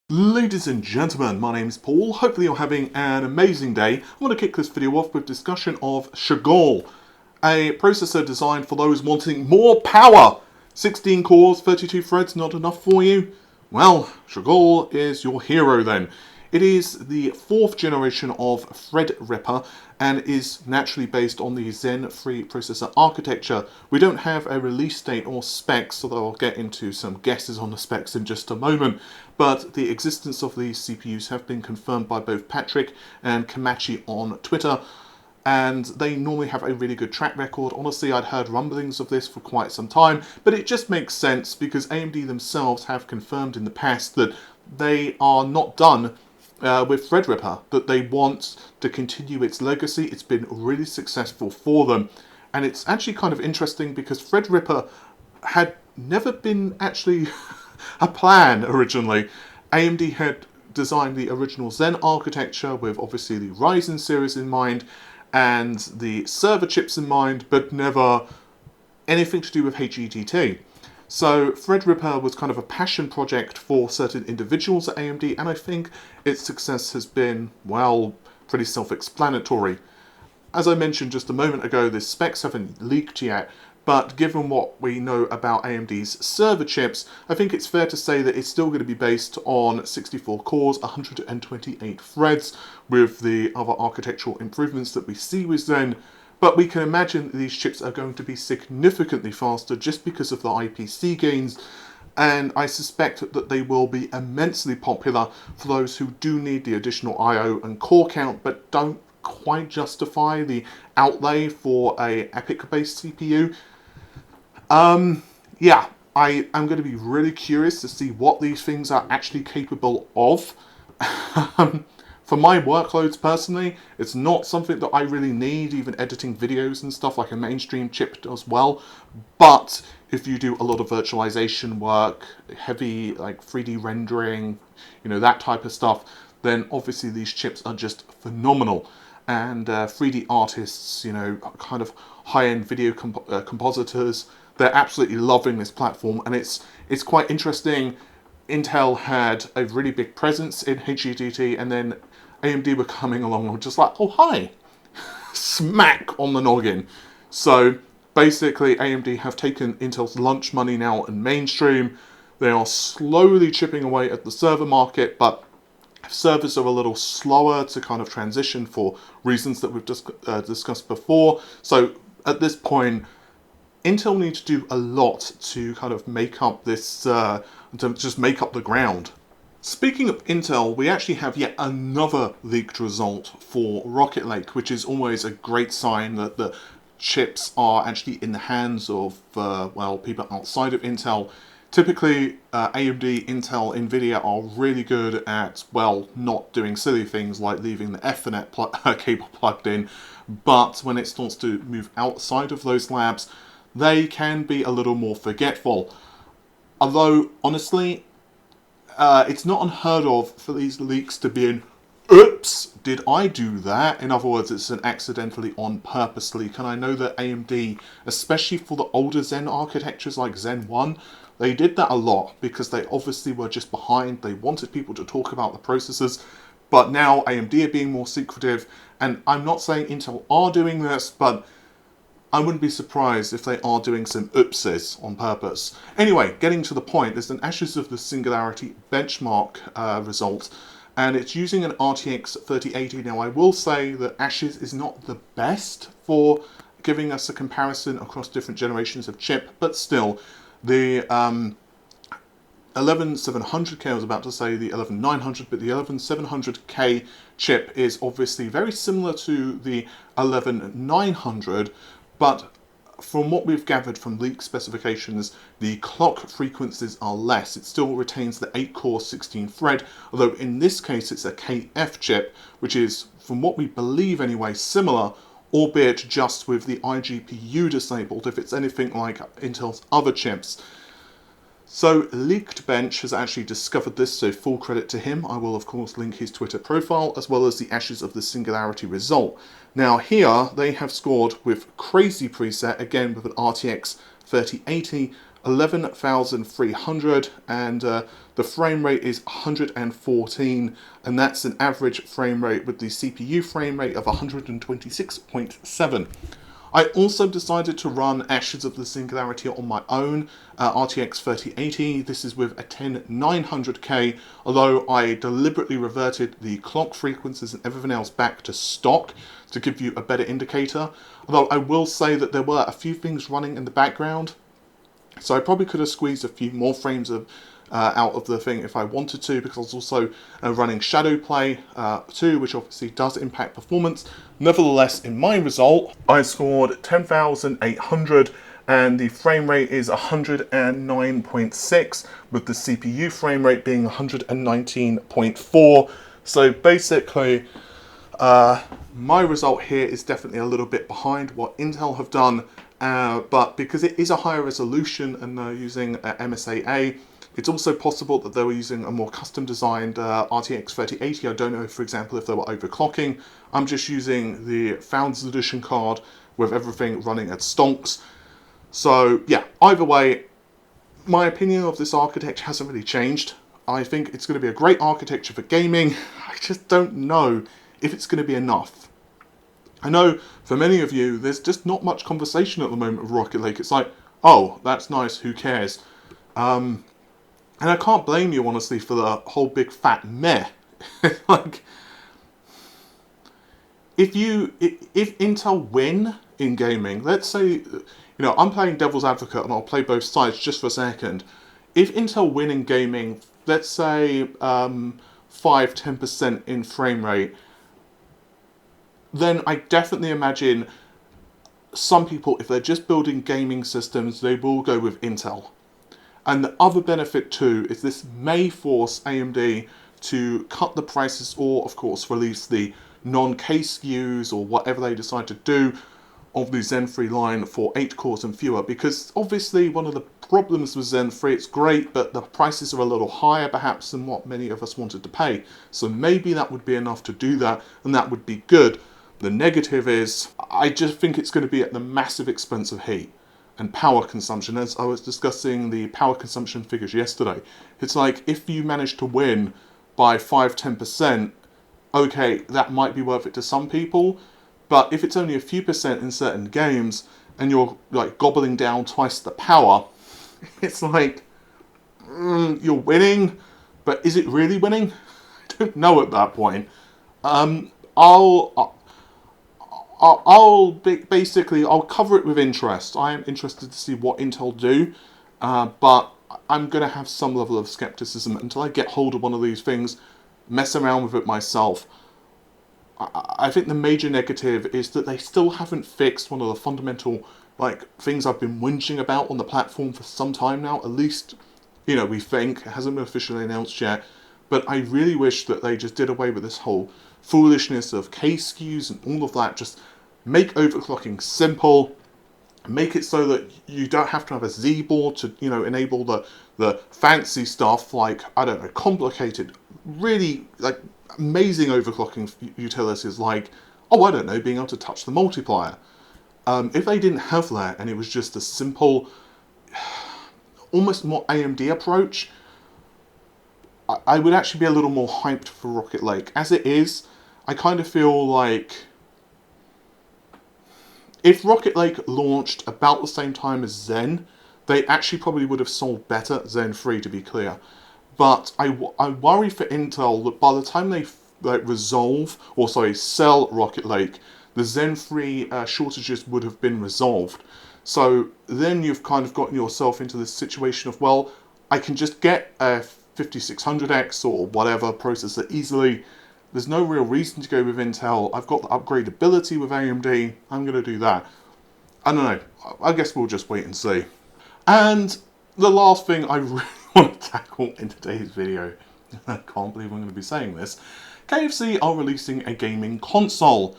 Ladies and gentlemen, my name's Paul. Hopefully you're having an amazing day. I'm going to kick this video off with discussion of Chagall, a processor designed for those wanting more power. 16 cores, 32 threads, not enough for you? Well, Chagall is your hero then. It is the 4th generation of Threadripper and is naturally based on the Zen 3 processor architecture. We don't have a release date or specs, although I'll get into some guesses on the specs in just a moment. But the existence of these CPUs have been confirmed by both Patrick and Kamachi on Twitter, and they normally have a really good track record. Honestly, I'd heard rumblings of this for quite some time, but it just makes sense because AMD themselves have confirmed in the past that they are not done with Threadripper, that they want to continue its legacy. It's been really successful for them, and it's actually kind of interesting because Threadripper had never been actually a plan originally. AMD had designed the original Zen architecture with obviously the Ryzen series in mind and the server chips in mind, but never anything to do with HEDT. So Threadripper was kind of a passion project for certain individuals at AMD, and I think its success has been, well, pretty self-explanatory. As I mentioned just a moment ago, the specs haven't leaked yet, but given what we know about AMD's server chips, I think it's fair to say that it's still going to be based on 64 cores, 128 threads, with the other architectural improvements that we see with Zen. But we can imagine these chips are going to be significantly faster just because of the IPC gains, and I suspect that they will be immensely popular for those who do need the additional I/O and core count but don't quite justify the outlay for a EPYC-based CPU. Yeah, I am going to be really curious to see what these things are actually capable of. For my workloads personally, it's not something that I really need, even editing videos and stuff like a mainstream chip does well. But if you do a lot of virtualization work, heavy like 3D rendering, that type of stuff, then obviously these chips are just phenomenal. And 3D artists, kind of high-end video compositors, they're absolutely loving this platform, and it's quite interesting. Intel had a really big presence in HEDT, and then AMD were coming along and just like, oh hi, smack on the noggin. So basically AMD have taken Intel's lunch money now and mainstream. They are slowly chipping away at the server market, but servers are a little slower to kind of transition for reasons that we've discussed before. So at this point, Intel need to do a lot to kind of make up this, to just make up the ground. Speaking of Intel, we actually have yet another leaked result for Rocket Lake, which is always a great sign that the chips are actually in the hands of, well, people outside of Intel. Typically, AMD, Intel, Nvidia are really good at, well, not doing silly things like leaving the Ethernet cable plugged in, but when it starts to move outside of those labs, they can be a little more forgetful. Although, honestly, it's not unheard of for these leaks to be an oops, did I do that? In other words, it's an accidentally on purpose leak. And I know that AMD, especially for the older Zen architectures like Zen 1, they did that a lot because they obviously were just behind. They wanted people to talk about the processors. But now AMD are being more secretive. And I'm not saying Intel are doing this, but I wouldn't be surprised if they are doing some oopses on purpose. Anyway, getting to the point, there's an Ashes of the Singularity benchmark result, and it's using an RTX 3080. Now, I will say that Ashes is not the best for giving us a comparison across different generations of chip, but still, the 11700K, I was about to say the 11900, but the 11700K chip is obviously very similar to the 11900, but from what we've gathered from leak specifications, the clock frequencies are less. It still retains the 8-core 16-thread, although in this case it's a KF chip, which is, from what we believe anyway, similar, albeit just with the iGPU disabled, if it's anything like Intel's other chips. So Leaked Bench has actually discovered this, so full credit to him. I will of course link his Twitter profile as well as the Ashes of the Singularity result. Now here they have scored with crazy preset, again with an RTX 3080, 11,300, and the frame rate is 114, and that's an average frame rate with the CPU frame rate of 126.7. I also decided to run Ashes of the Singularity on my own RTX 3080. This is with a 10900K, although I deliberately reverted the clock frequencies and everything else back to stock to give you a better indicator. Although I will say that there were a few things running in the background, so I probably could have squeezed a few more frames of out of the thing if I wanted to, because I was also running Shadow Play too, which obviously does impact performance. Nevertheless, in my result, I scored 10,800 and the frame rate is 109.6, with the CPU frame rate being 119.4. So basically, my result here is definitely a little bit behind what Intel have done, but because it is a higher resolution and they're using MSAA, it's also possible that they were using a more custom designed RTX 3080. I don't know, for example, if they were overclocking. I'm just using the Founders Edition card with everything running at stonks. So yeah, either way, my opinion of this architecture hasn't really changed. I think it's going to be a great architecture for gaming. I just don't know if it's going to be enough. I know for many of you, there's just not much conversation at the moment with Rocket Lake. It's like, oh, that's nice, who cares? And I can't blame you, honestly, for the whole big fat meh. Like, if Intel win in gaming, let's say, you know, I'm playing devil's advocate and I'll play both sides just for a second. If Intel win in gaming, let's say 5-10% in frame rate, then I definitely imagine some people, if they're just building gaming systems, they will go with Intel. And the other benefit too is this may force AMD to cut the prices, or of course release the non-K SKUs or whatever they decide to do of the Zen 3 line for 8 cores and fewer, because obviously one of the problems with Zen 3, it's great, but the prices are a little higher perhaps than what many of us wanted to pay. So maybe that would be enough to do that, and that would be good. The negative is, I just think it's going to be at the massive expense of heat and power consumption. As I was discussing the power consumption figures yesterday, it's like, if you manage to win by 5-10%, okay, that might be worth it to some people, but if it's only a few percent in certain games and you're like gobbling down twice the power, it's like, you're winning, but is it really winning? I don't know at that point. Basically, I'll cover it with interest. I am interested to see what Intel do, but I'm going to have some level of skepticism until I get hold of one of these things, mess around with it myself. I think the major negative is that they still haven't fixed one of the fundamental things I've been whinging about on the platform for some time now. At least, you know, we think. It hasn't been officially announced yet. But I really wish that they just did away with this whole foolishness of K SKUs and all of that. Just make overclocking simple. Make it so that you don't have to have a Z board to, you know, enable the fancy stuff like, I don't know, complicated, really amazing overclocking utilities like, oh, I don't know, being able to touch the multiplier. If they didn't have that and it was just a simple, almost more AMD approach, I would actually be a little more hyped for Rocket Lake. As it is, I kind of feel like if Rocket Lake launched about the same time as Zen, they actually probably would have sold better, Zen 3 to be clear. But I worry for Intel that by the time they sell Rocket Lake, the Zen 3 shortages would have been resolved. So then you've kind of gotten yourself into this situation of, well, I can just get a 5600X or whatever processor easily. There's no real reason to go with Intel. I've got the upgradability with AMD. I'm going to do that. I don't know. I guess we'll just wait and see. And the last thing I really want to tackle in today's video, I can't believe I'm going to be saying this, KFC are releasing a gaming console.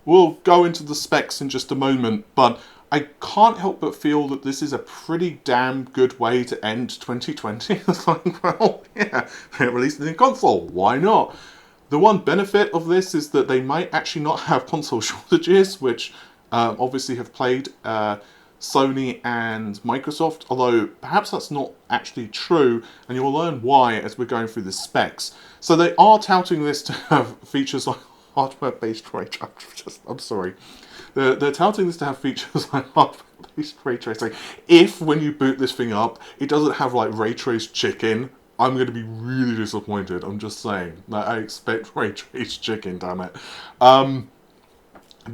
We'll go into the specs in just a moment, but I can't help but feel that this is a pretty damn good way to end 2020. It's like, well, yeah, they're releasing a console. Why not? The one benefit of this is that they might actually not have console shortages, which obviously have plagued Sony and Microsoft, although perhaps that's not actually true, and you'll learn why as we're going through the specs. So they are touting this to have features like hardware-based ray tracing. I'm sorry. They're touting this to have features like hardware-based ray tracing. If, when you boot this thing up, it doesn't have like ray trace chicken, I'm going to be really disappointed. I'm just saying. Like, I expect ray trace chicken, damn it. But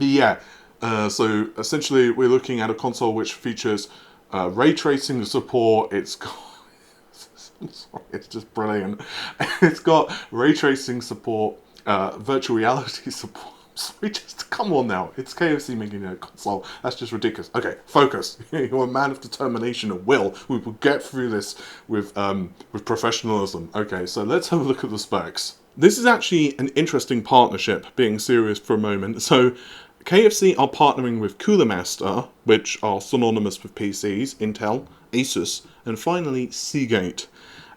yeah, so essentially we're looking at a console which features ray tracing support. It's got, sorry, it's just brilliant. It's got ray tracing support, virtual reality support. Sorry, just come on now. It's KFC making a console. That's just ridiculous. Okay, focus. You're a man of determination and will. We will get through this with professionalism. Okay, so let's have a look at the specs. This is actually an interesting partnership, being serious for a moment. So KFC are partnering with Cooler Master, which are synonymous with PCs, Intel, ASUS, and finally Seagate.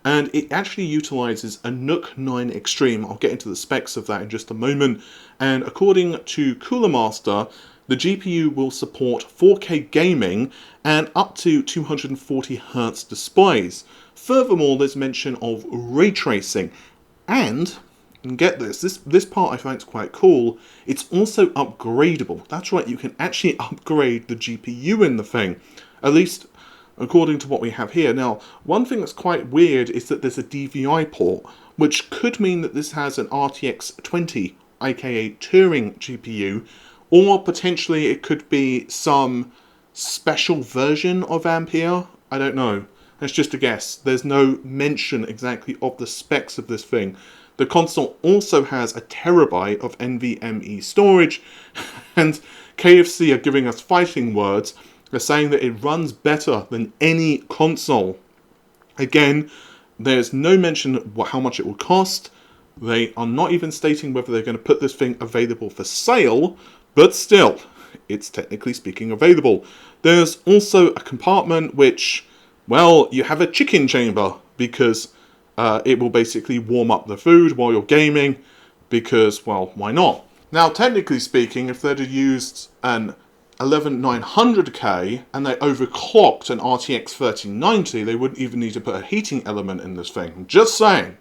And it actually utilizes a NUC 9 Extreme. I'll get into the specs of that in just a moment. And according to Cooler Master, the GPU will support 4K gaming and up to 240 Hz displays. Furthermore, there's mention of ray tracing. And get this part I find is quite cool. It's also upgradable. That's right, you can actually upgrade the GPU in the thing. At least according to what we have here. Now, one thing that's quite weird is that there's a DVI port, which could mean that this has an RTX 20, aka Turing GPU, or potentially it could be some special version of Ampere. I don't know. That's just a guess. There's no mention exactly of the specs of this thing. The console also has a terabyte of NVMe storage, and KFC are giving us fighting words. They're saying that it runs better than any console. Again, there's no mention of how much it will cost. They are not even stating whether they're going to put this thing available for sale, but still, it's technically speaking available. There's also a compartment which, well, you have a chicken chamber, because it will basically warm up the food while you're gaming, because, well, why not? Now, technically speaking, if they'd have used an 11900K and they overclocked an RTX 3090, they wouldn't even need to put a heating element in this thing. Just saying.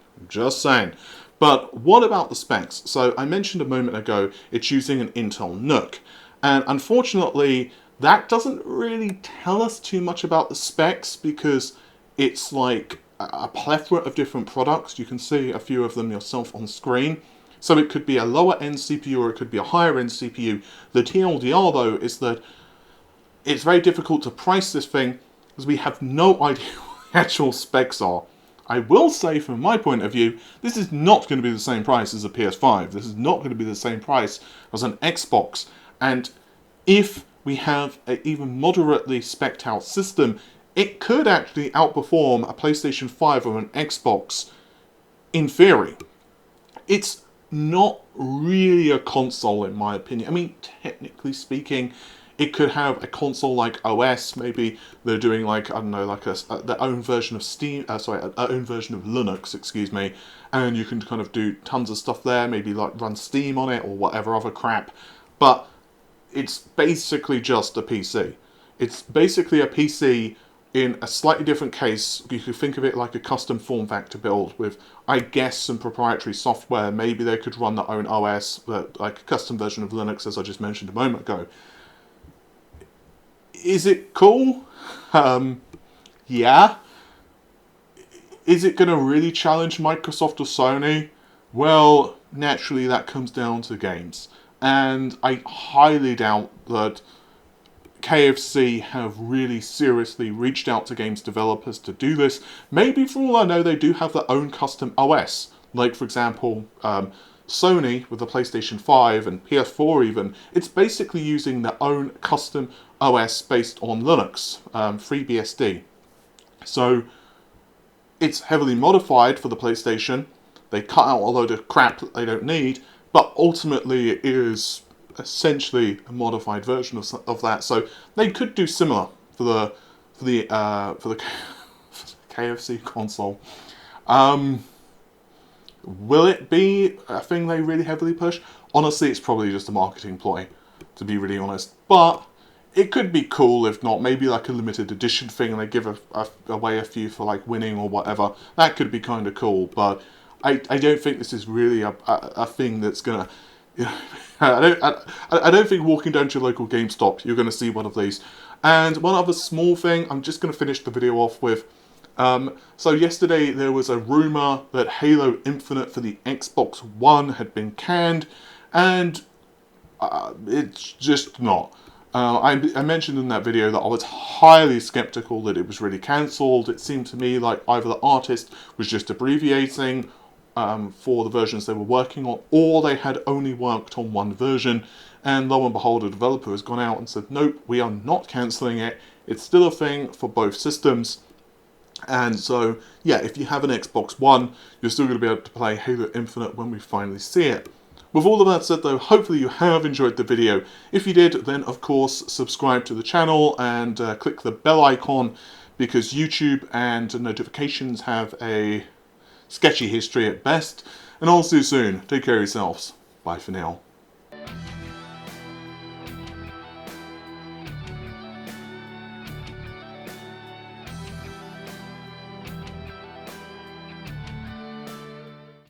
But what about the specs? So I mentioned a moment ago it's using an Intel NUC, and unfortunately that doesn't really tell us too much about the specs, because it's like a plethora of different products. You can see a few of them yourself on screen. So it could be a lower end CPU or it could be a higher end CPU. The TLDR though is that it's very difficult to price this thing because we have no idea what the actual specs are. I will say from my point of view, this is not going to be the same price as a PS5. This is not going to be the same price as an Xbox. And if we have an even moderately spec'd out system, it could actually outperform a PlayStation 5 or an Xbox in theory. It's not really a console in my opinion. I mean, technically speaking, it could have a console like OS. Maybe they're doing like, I don't know, like their own version of Steam, their own version of Linux, excuse me, and you can kind of do tons of stuff there, maybe like run Steam on it or whatever other crap. But it's basically just a PC. It's basically a PC in a slightly different case. You could think of it like a custom form factor build with, I guess, some proprietary software. Maybe they could run their own OS, like a custom version of Linux, as I just mentioned a moment ago. Is it cool? Yeah. Is it going to really challenge Microsoft or Sony? Well, naturally that comes down to games. And I highly doubt that KFC have really seriously reached out to games developers to do this. Maybe for all I know they do have their own custom OS. Like for example, Sony with the PlayStation 5 and PS4 even, it's basically using their own custom OS based on Linux, FreeBSD. So it's heavily modified for the PlayStation. They cut out a load of crap that they don't need, but ultimately it is essentially a modified version of that. So they could do similar for the KFC console. Will it be a thing they really heavily push? Honestly, it's probably just a marketing ploy, to be really honest. But it could be cool. If not, maybe like a limited edition thing, and they give away a few for like winning or whatever. That could be kind of cool, but I don't think this is really a thing that's gonna. You know, I don't think walking down to your local GameStop you're gonna see one of these. And one other small thing, I'm just gonna finish the video off with. So yesterday there was a rumor that Halo Infinite for the Xbox One had been canned, and it's just not. I mentioned in that video that I was highly skeptical that it was really cancelled. It seemed to me like either the artist was just abbreviating for the versions they were working on, or they had only worked on one version, and lo and behold, a developer has gone out and said, nope, we are not cancelling it. It's still a thing for both systems. And so, yeah, if you have an Xbox One, you're still going to be able to play Halo Infinite when we finally see it. With all of that said though, hopefully you have enjoyed the video. If you did, then of course subscribe to the channel and click the bell icon, because YouTube and notifications have a sketchy history at best. And I'll see you soon. Take care of yourselves. Bye for now.